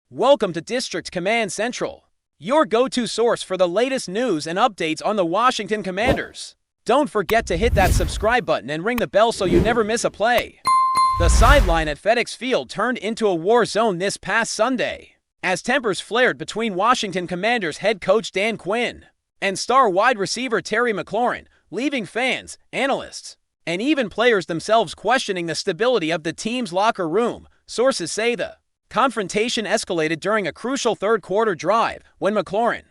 Welcome to District Command Central, your go-to source for the latest news and updates on the Washington Commanders. Don't forget to hit that subscribe button and ring the bell so you never miss a play. The sideline at FedEx Field turned into a war zone this past Sunday, as tempers flared between Washington Commanders head coach Dan Quinn and star wide receiver Terry McLaurin, leaving fans, analysts, and even players themselves questioning the stability of the team's locker room. Sources say the confrontation escalated during a crucial third-quarter drive when McLaurin,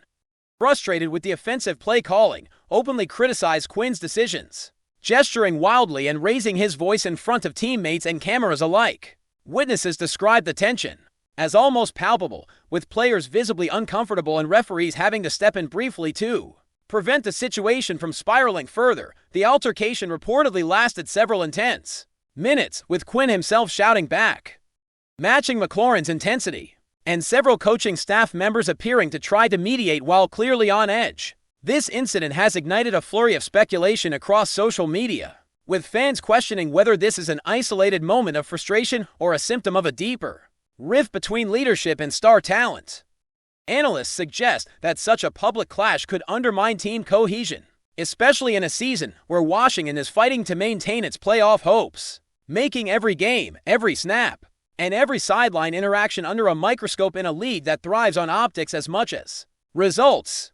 frustrated with the offensive play calling, openly criticized Quinn's decisions, gesturing wildly and raising his voice in front of teammates and cameras alike. Witnesses described the tension as almost palpable, with players visibly uncomfortable and referees having to step in briefly to prevent the situation from spiraling further. The altercation reportedly lasted several intense minutes, with Quinn himself shouting back, matching McLaurin's intensity, and several coaching staff members appearing to try to mediate while clearly on edge. This incident has ignited a flurry of speculation across social media, with fans questioning whether this is an isolated moment of frustration or a symptom of a deeper rift between leadership and star talent. Analysts suggest that such a public clash could undermine team cohesion, especially in a season where Washington is fighting to maintain its playoff hopes, making every game, every snap, and every sideline interaction under a microscope in a league that thrives on optics as much as results,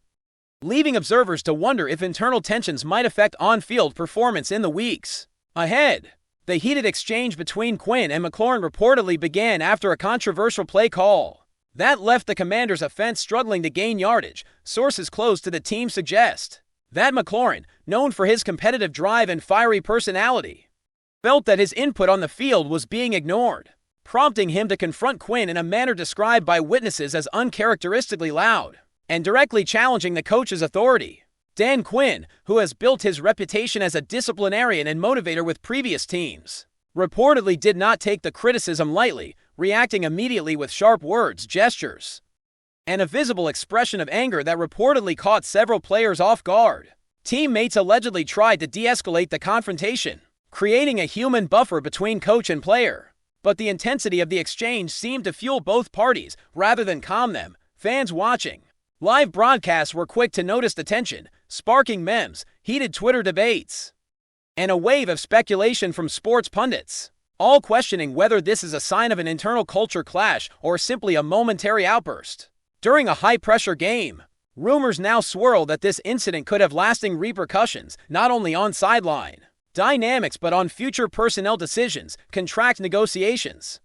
leaving observers to wonder if internal tensions might affect on-field performance in the weeks ahead. The heated exchange between Quinn and McLaurin reportedly began after a controversial play call that left the Commanders' offense struggling to gain yardage. Sources close to the team suggest that McLaurin, known for his competitive drive and fiery personality, felt that his input on the field was being ignored, prompting him to confront Quinn in a manner described by witnesses as uncharacteristically loud and directly challenging the coach's authority. Dan Quinn, who has built his reputation as a disciplinarian and motivator with previous teams, reportedly did not take the criticism lightly, reacting immediately with sharp words, gestures, and a visible expression of anger that reportedly caught several players off guard. Teammates allegedly tried to de-escalate the confrontation, creating a human buffer between coach and player, but the intensity of the exchange seemed to fuel both parties rather than calm them. Fans watching live broadcasts were quick to notice the tension, sparking memes, heated Twitter debates, and a wave of speculation from sports pundits, all questioning whether this is a sign of an internal culture clash or simply a momentary outburst during a high-pressure game. Rumors now swirl that this incident could have lasting repercussions, not only on sideline dynamics but on future personnel decisions, contract negotiations,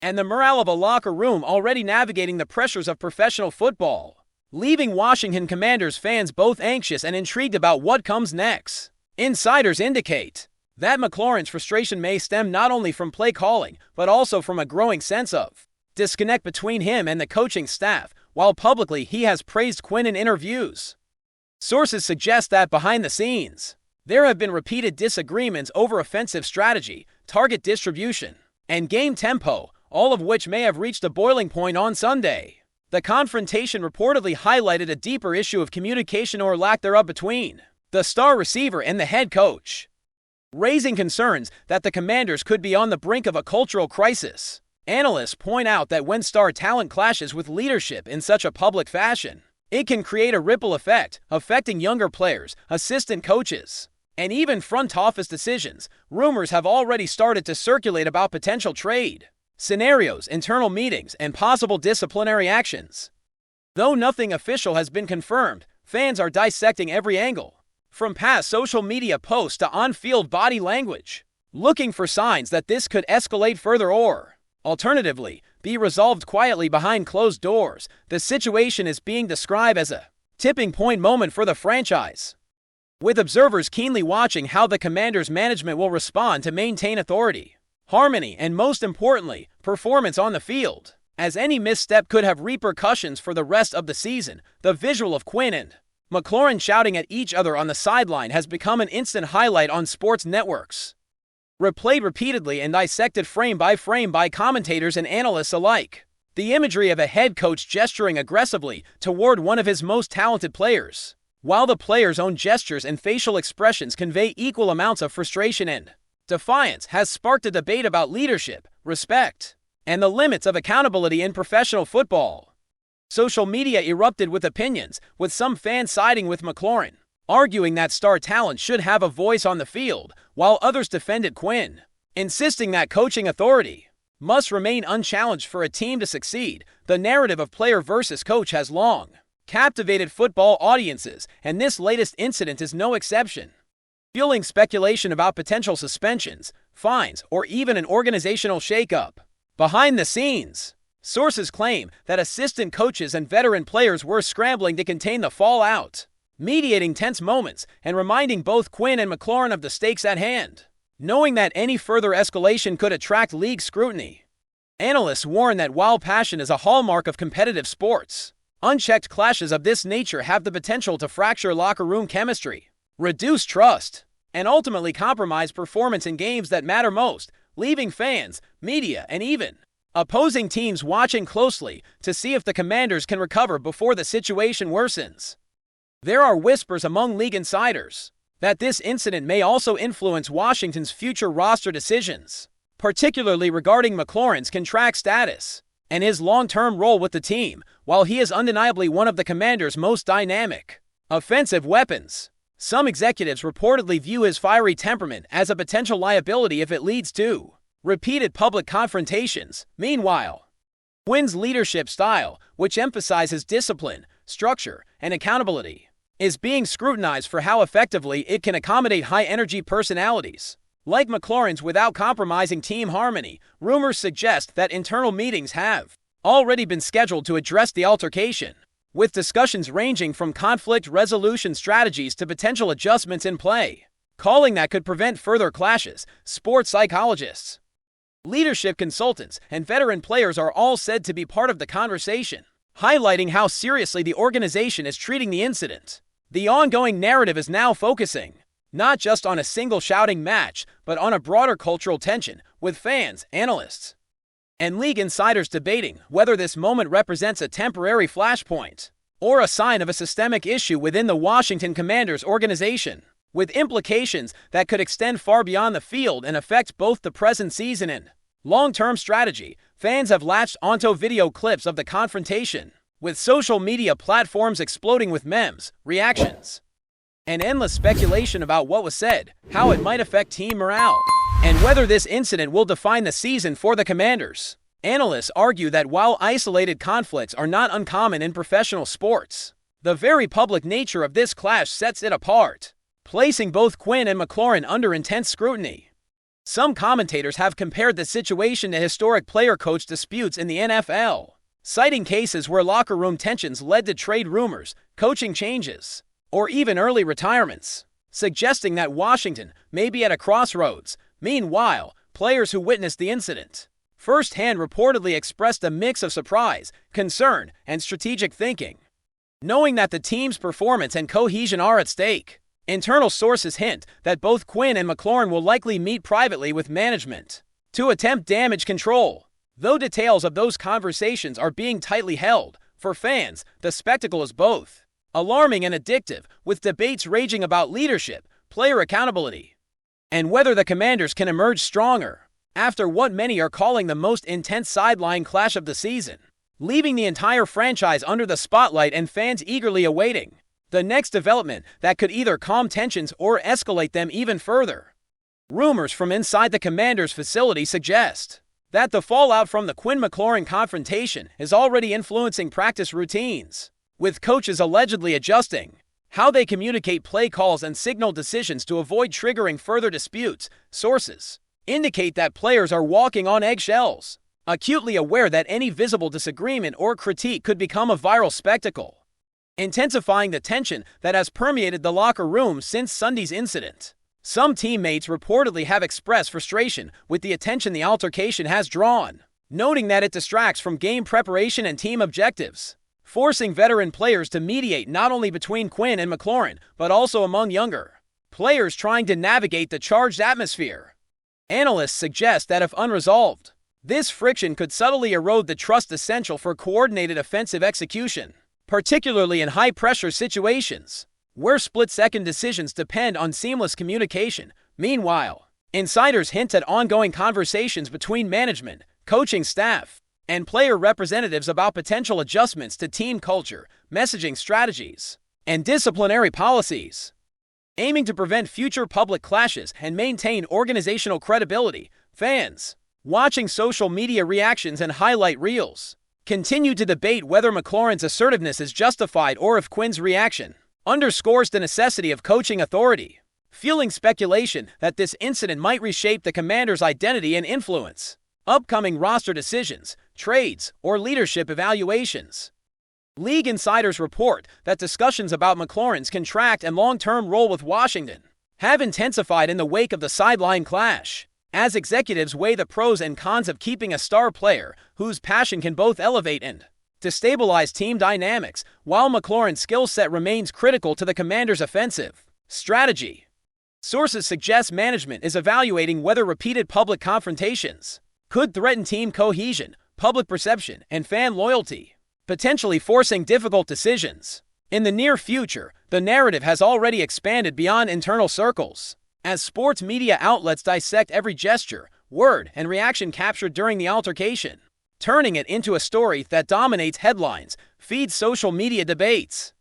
and the morale of a locker room already navigating the pressures of professional football, leaving Washington Commanders fans both anxious and intrigued about what comes next. Insiders indicate that McLaurin's frustration may stem not only from play calling but also from a growing sense of disconnect between him and the coaching staff. While publicly he has praised Quinn in interviews, sources suggest that behind the scenes there have been repeated disagreements over offensive strategy, target distribution, and game tempo, all of which may have reached a boiling point on Sunday. The confrontation reportedly highlighted a deeper issue of communication or lack thereof between the star receiver and the head coach, raising concerns that the Commanders could be on the brink of a cultural crisis. Analysts point out that when star talent clashes with leadership in such a public fashion, it can create a ripple effect, affecting younger players, assistant coaches, and even front office decisions. Rumors have already started to circulate about potential trade scenarios, internal meetings, and possible disciplinary actions. Though nothing official has been confirmed, fans are dissecting every angle, from past social media posts to on-field body language, looking for signs that this could escalate further or, alternatively, be resolved quietly behind closed doors. The situation is being described as a tipping point moment for the franchise, with observers keenly watching how the Commanders' management will respond to maintain authority, harmony, and most importantly, performance on the field, as any misstep could have repercussions for the rest of the season. The visual of Quinn and McLaurin shouting at each other on the sideline has become an instant highlight on sports networks, replayed repeatedly and dissected frame by commentators and analysts alike. The imagery of a head coach gesturing aggressively toward one of his most talented players, while the player's own gestures and facial expressions convey equal amounts of frustration and defiance, has sparked a debate about leadership, respect, and the limits of accountability in professional football. Social media erupted with opinions, with some fans siding with McLAURIN, arguing that star talent should have a voice on the field, while others defended Quinn, insisting that coaching authority must remain unchallenged for a team to succeed. The narrative of player versus coach has long captivated football audiences, and this latest incident is no exception, fueling speculation about potential suspensions, fines, or even an organizational shakeup. Behind the scenes, sources claim that assistant coaches and veteran players were scrambling to contain the fallout, mediating tense moments and reminding both Quinn and McLAURIN of the stakes at hand, knowing that any further escalation could attract league scrutiny. Analysts warn that while passion is a hallmark of competitive sports, unchecked clashes of this nature have the potential to fracture locker room chemistry, reduce trust, and ultimately compromise performance in games that matter most, leaving fans, media, and even opposing teams watching closely to see if the Commanders can recover before the situation worsens. There are whispers among league insiders that this incident may also influence Washington's future roster decisions, particularly regarding McLaurin's contract status and his long-term role with the team. While he is undeniably one of the Commanders' most dynamic offensive weapons, some executives reportedly view his fiery temperament as a potential liability if it leads to repeated public confrontations. Meanwhile, Quinn's leadership style, which emphasizes discipline, structure, and accountability, is being scrutinized for how effectively it can accommodate high-energy personalities like McLaurin's without compromising team harmony. Rumors suggest that internal meetings have already been scheduled to address the altercation, with discussions ranging from conflict resolution strategies to potential adjustments in play calling that could prevent further clashes. Sports psychologists, leadership consultants, and veteran players are all said to be part of the conversation, highlighting how seriously the organization is treating the incident. The ongoing narrative is now focusing not just on a single shouting match, but on a broader cultural tension, with fans, analysts, and league insiders debating whether this moment represents a temporary flashpoint or a sign of a systemic issue within the Washington Commanders organization, with implications that could extend far beyond the field and affect both the present season and long-term strategy. Fans have latched onto video clips of the confrontation, with social media platforms exploding with memes, reactions, and endless speculation about what was said, how it might affect team morale, and whether this incident will define the season for the Commanders. Analysts argue that while isolated conflicts are not uncommon in professional sports, the very public nature of this clash sets it apart, placing both Quinn and McLAURIN under intense scrutiny. Some commentators have compared the situation to historic player-coach disputes in the NFL, citing cases where locker room tensions led to trade rumors, coaching changes, or even early retirements, suggesting that Washington may be at a crossroads. Meanwhile, players who witnessed the incident firsthand reportedly expressed a mix of surprise, concern, and strategic thinking, knowing that the team's performance and cohesion are at stake. Internal sources hint that both Quinn and McLAURIN will likely meet privately with management to attempt damage control, though details of those conversations are being tightly held. For fans, the spectacle is both alarming and addictive, with debates raging about leadership, player accountability, and whether the Commanders can emerge stronger after what many are calling the most intense sideline clash of the season, leaving the entire franchise under the spotlight and fans eagerly awaiting the next development that could either calm tensions or escalate them even further. Rumors from inside the Commanders facility suggest that the fallout from the Quinn-McLAURIN confrontation is already influencing practice routines, with coaches allegedly adjusting how they communicate play calls and signal decisions to avoid triggering further disputes. Sources indicate that players are walking on eggshells, acutely aware that any visible disagreement or critique could become a viral spectacle, intensifying the tension that has permeated the locker room since Sunday's incident. Some teammates reportedly have expressed frustration with the attention the altercation has drawn, noting that it distracts from game preparation and team objectives, forcing veteran players to mediate not only between Quinn and McLAURIN, but also among younger players trying to navigate the charged atmosphere. Analysts suggest that if unresolved, this friction could subtly erode the trust essential for coordinated offensive execution, particularly in high-pressure situations where split-second decisions depend on seamless communication. Meanwhile, insiders hint at ongoing conversations between management, coaching staff, and player representatives about potential adjustments to team culture, messaging strategies, and disciplinary policies. Aiming to prevent future public clashes and maintain organizational credibility, fans, watching social media reactions and highlight reels, continue to debate whether McLaurin's assertiveness is justified or if Quinn's reaction underscores the necessity of coaching authority, fueling speculation that this incident might reshape the Commanders' identity and influence upcoming roster decisions, trades, or leadership evaluations. League insiders report that discussions about McLaurin's contract and long-term role with Washington have intensified in the wake of the sideline clash, as executives weigh the pros and cons of keeping a star player whose passion can both elevate and destabilize team dynamics, while McLaurin's skill set remains critical to the Commanders' offensive strategy. Sources suggest management is evaluating whether repeated public confrontations could threaten team cohesion, public perception, and fan loyalty, potentially forcing difficult decisions. In the near future, the narrative has already expanded beyond internal circles, as sports media outlets dissect every gesture, word, and reaction captured during the altercation, turning it into a story that dominates headlines, feeds social media debates,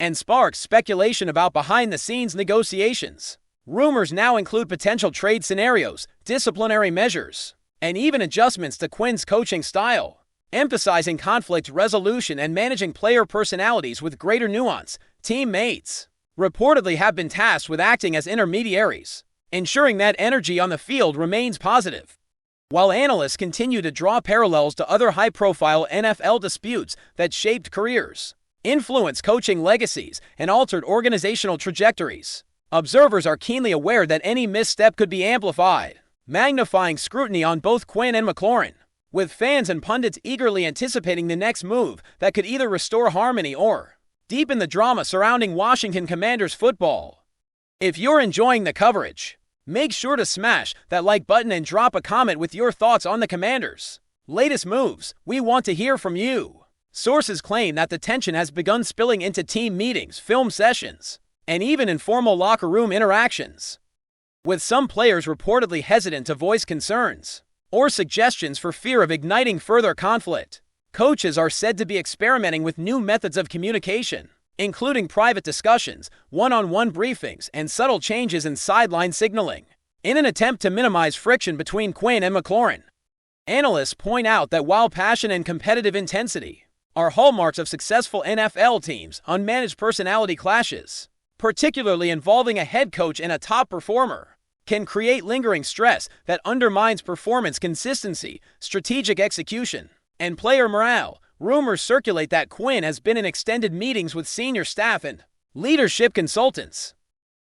and sparks speculation about behind-the-scenes negotiations. Rumors now include potential trade scenarios, disciplinary measures, and even adjustments to Quinn's coaching style, emphasizing conflict resolution and managing player personalities with greater nuance. Teammates reportedly have been tasked with acting as intermediaries, ensuring that energy on the field remains positive. While analysts continue to draw parallels to other high-profile NFL disputes that shaped careers, influenced coaching legacies, and altered organizational trajectories, observers are keenly aware that any misstep could be amplified, magnifying scrutiny on both Quinn and McLaurin, with fans and pundits eagerly anticipating the next move that could either restore harmony or deepen the drama surrounding Washington Commanders football. If you're enjoying the coverage, make sure to smash that like button and drop a comment with your thoughts on the Commanders' latest moves. We want to hear from you. Sources claim that the tension has begun spilling into team meetings, film sessions, and even informal locker room interactions, with some players reportedly hesitant to voice concerns or suggestions for fear of igniting further conflict. Coaches are said to be experimenting with new methods of communication, including private discussions, one-on-one briefings, and subtle changes in sideline signaling, in an attempt to minimize friction between Quinn and McLaurin. Analysts point out that while passion and competitive intensity are hallmarks of successful NFL teams, unmanaged personality clashes, particularly involving a head coach and a top performer, can create lingering stress that undermines performance consistency, strategic execution, and player morale. Rumors circulate that Quinn has been in extended meetings with senior staff and leadership consultants,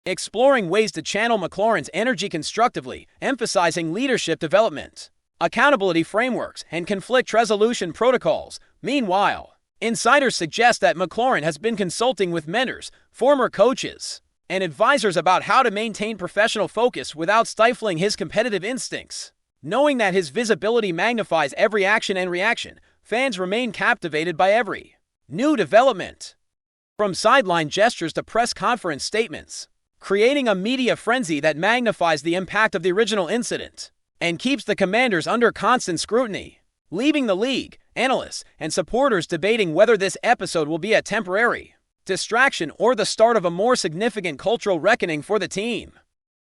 exploring ways to channel McLaurin's energy constructively, emphasizing leadership development, accountability frameworks, and conflict resolution protocols. Meanwhile, insiders suggest that McLaurin has been consulting with mentors, former coaches, and advisors about how to maintain professional focus without stifling his competitive instincts. Knowing that his visibility magnifies every action and reaction, fans remain captivated by every new development, from sideline gestures to press conference statements, creating a media frenzy that magnifies the impact of the original incident and keeps the Commanders under constant scrutiny, leaving the league, analysts, and supporters debating whether this episode will be a temporary distraction or the start of a more significant cultural reckoning for the team.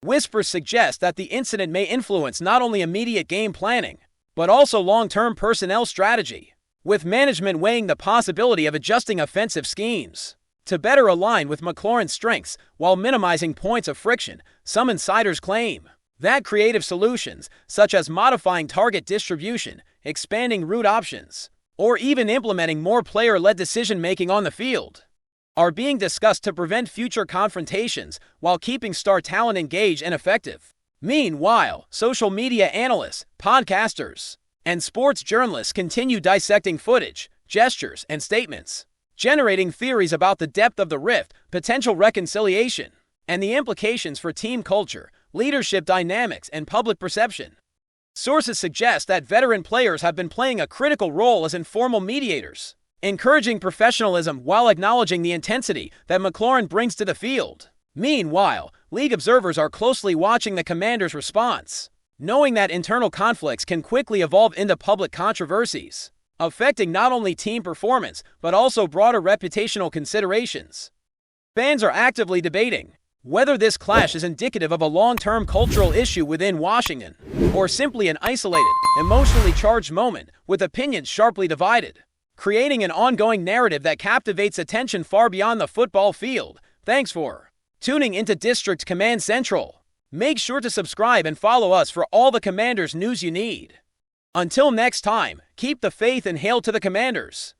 Whispers suggest that the incident may influence not only immediate game planning, but also long-term personnel strategy, with management weighing the possibility of adjusting offensive schemes to better align with McLaurin's strengths while minimizing points of friction. Some insiders claim that creative solutions, such as modifying target distribution, expanding route options, or even implementing more player-led decision-making on the field, are being discussed to prevent future confrontations while keeping star talent engaged and effective. Meanwhile, social media analysts, podcasters, and sports journalists continue dissecting footage, gestures, and statements, generating theories about the depth of the rift, potential reconciliation, and the implications for team culture, leadership dynamics, and public perception. Sources suggest that veteran players have been playing a critical role as informal mediators, encouraging professionalism while acknowledging the intensity that McLaurin brings to the field. Meanwhile, league observers are closely watching the Commanders' response, knowing that internal conflicts can quickly evolve into public controversies, affecting not only team performance but also broader reputational considerations. Fans are actively debating whether this clash is indicative of a long-term cultural issue within Washington, or simply an isolated, emotionally charged moment with opinions sharply divided, creating an ongoing narrative that captivates attention far beyond the football field. Thanks for tuning into District Command Central. Make sure to subscribe and follow us for all the Commanders news you need. Until next time, keep the faith and hail to the Commanders.